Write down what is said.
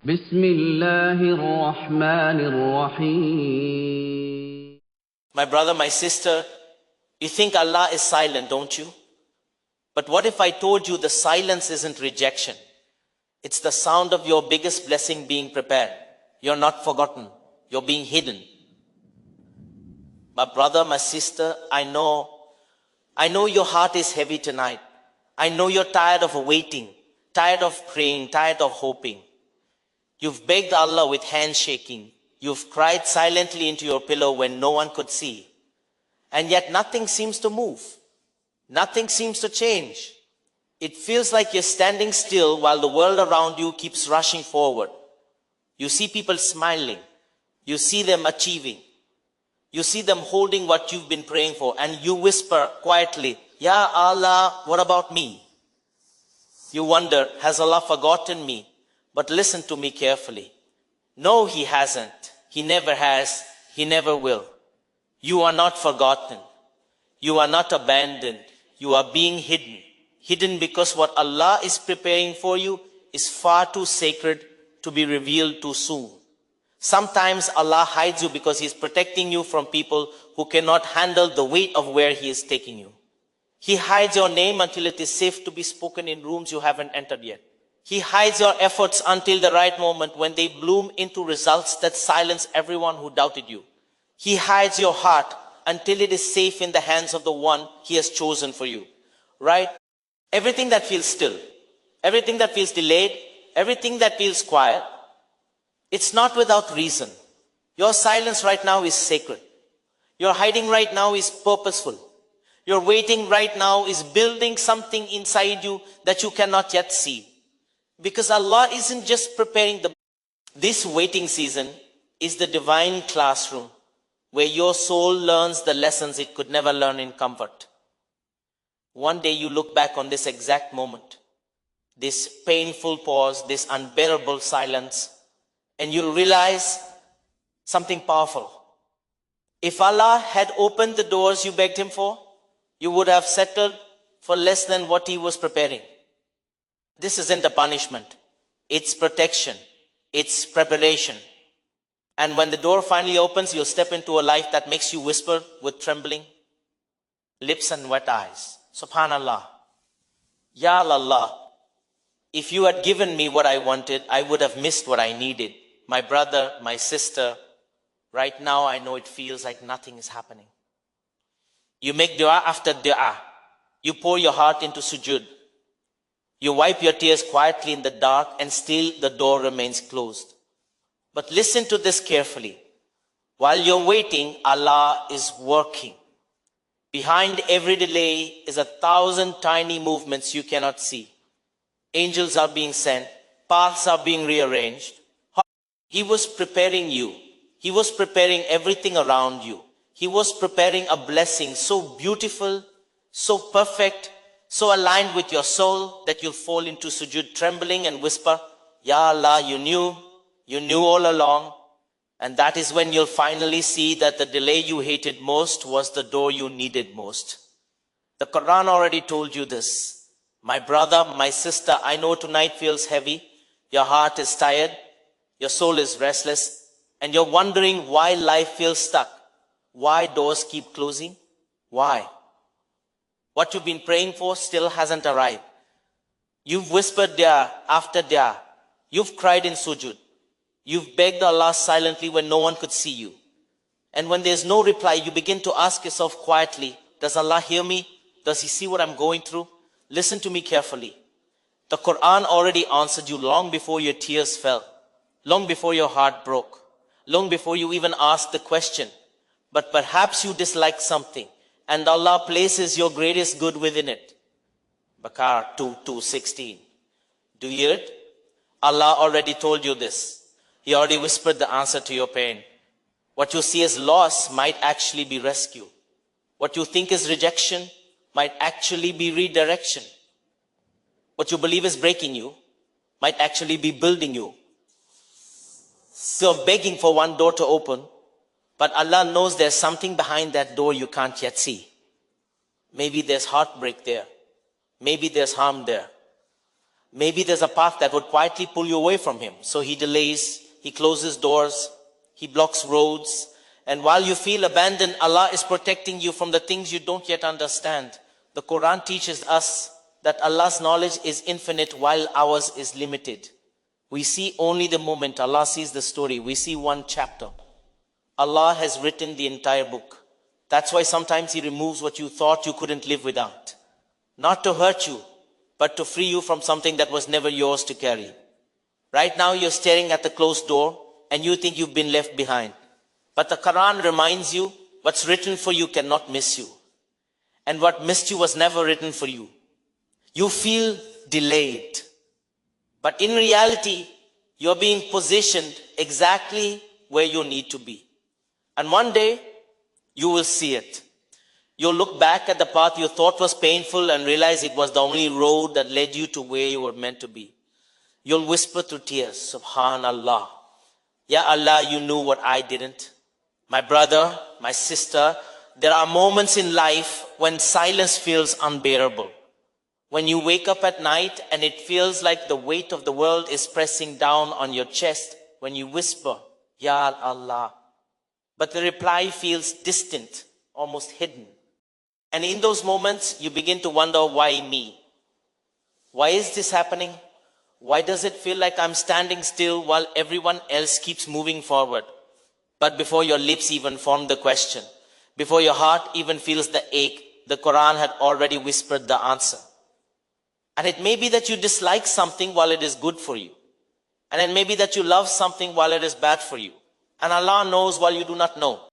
بسم الله الرحمن الرحيم. My brother, my sister, you think Allah is silent, don't you? But what if I told you the silence isn't rejection? It's the sound of your biggest blessing being prepared. You're not forgotten. You're being hidden. My brother, my sister, I know your heart is heavy tonight. I know you're tired of waiting, tired of praying, tired of hoping. You've begged Allah with hands shaking. You've cried silently into your pillow when no one could see. And yet nothing seems to move. Nothing seems to change. It feels like you're standing still while the world around you keeps rushing forward. You see people smiling. You see them achieving. You see them holding what you've been praying for, and you whisper quietly, Ya Allah, what about me? You wonder, has Allah forgotten me? But listen to me carefully. No, He hasn't. He never has. He never will. You are not forgotten. You are not abandoned. You are being hidden. Hidden because what Allah is preparing for you is far too sacred to be revealed too soon. Sometimes Allah hides you because He is protecting you from people who cannot handle the weight of where He is taking you. He hides your name until it is safe to be spoken in rooms you haven't entered yet. He hides your efforts until the right moment when they bloom into results that silence everyone who doubted you. He hides your heart until it is safe in the hands of the one He has chosen for you. Right? Everything that feels still, everything that feels delayed, everything that feels quiet, it's not without reason. Your silence right now is sacred. Your hiding right now is purposeful. Your waiting right now is building something inside you that you cannot yet see. Because Allah isn't just preparing this waiting season is the divine classroom where your soul learns the lessons it could never learn in comfort. One day you look back on this exact moment, this painful pause, this unbearable silence, and you'll realize something powerful. If Allah had opened the doors you begged Him for, you would have settled for less than what He was preparing. This isn't a punishment. It's protection. It's preparation. And when the door finally opens, you'll step into a life that makes you whisper with trembling lips and wet eyes, Subhanallah. Ya Allah, if you had given me what I wanted, I would have missed what I needed. My brother, my sister, right now I know it feels like nothing is happening. You make dua after dua. You pour your heart into sujood. You wipe your tears quietly in the dark and still the door remains closed. But listen to this carefully. While you're waiting, Allah is working. Behind every delay is 1,000 tiny movements you cannot see. Angels are being sent. Paths are being rearranged. He was preparing you. He was preparing everything around you. He was preparing a blessing so beautiful, so perfect, so aligned with your soul that you'll fall into sujood trembling and whisper, Ya Allah, you knew all along. And that is when you'll finally see that the delay you hated most was the door you needed most. The Quran already told you this. My brother, my sister, I know tonight feels heavy. Your heart is tired. Your soul is restless. And you're wondering why life feels stuck. Why doors keep closing? Why? What you've been praying for still hasn't arrived. You've whispered dua after dua. You've cried in sujood. You've begged Allah silently when no one could see you. And when there's no reply, you begin to ask yourself quietly, does Allah hear me? Does He see what I'm going through? Listen to me carefully. The Quran already answered you long before your tears fell, long before your heart broke, long before you even asked the question. But perhaps you dislike something, and Allah places your greatest good within it. Baqarah 2:16. Do you hear it? Allah already told you this. He already whispered the answer to your pain. What you see as loss might actually be rescue. What you think is rejection might actually be redirection. What you believe is breaking you might actually be building you. So you're begging for one door to open, but Allah knows there's something behind that door you can't yet see. Maybe there's heartbreak there. Maybe there's harm there. Maybe there's a path that would quietly pull you away from him. So he delays, he closes doors, he blocks roads. And while you feel abandoned, Allah is protecting you from the things you don't yet understand. The Quran teaches us that Allah's knowledge is infinite while ours is limited. We see only the moment. Allah sees the story. We see one chapter. Allah has written the entire book. That's why sometimes He removes what you thought you couldn't live without. Not to hurt you, but to free you from something that was never yours to carry. Right now you're staring at the closed door and you think you've been left behind. But the Quran reminds you what's written for you cannot miss you. And what missed you was never written for you. You feel delayed. But in reality, you're being positioned exactly where you need to be. And one day, you will see it. You'll look back at the path you thought was painful and realize it was the only road that led you to where you were meant to be. You'll whisper through tears, Subhanallah. Ya Allah, you knew what I didn't. My brother, my sister, there are moments in life when silence feels unbearable. When you wake up at night and it feels like the weight of the world is pressing down on your chest when you whisper, Ya Allah. But the reply feels distant, almost hidden. And in those moments, you begin to wonder, why me? Why is this happening? Why does it feel like I'm standing still while everyone else keeps moving forward? But before your lips even form the question, before your heart even feels the ache, the Quran had already whispered the answer. And it may be that you dislike something while it is good for you. And it may be that you love something while it is bad for you. And Allah knows while you do not know.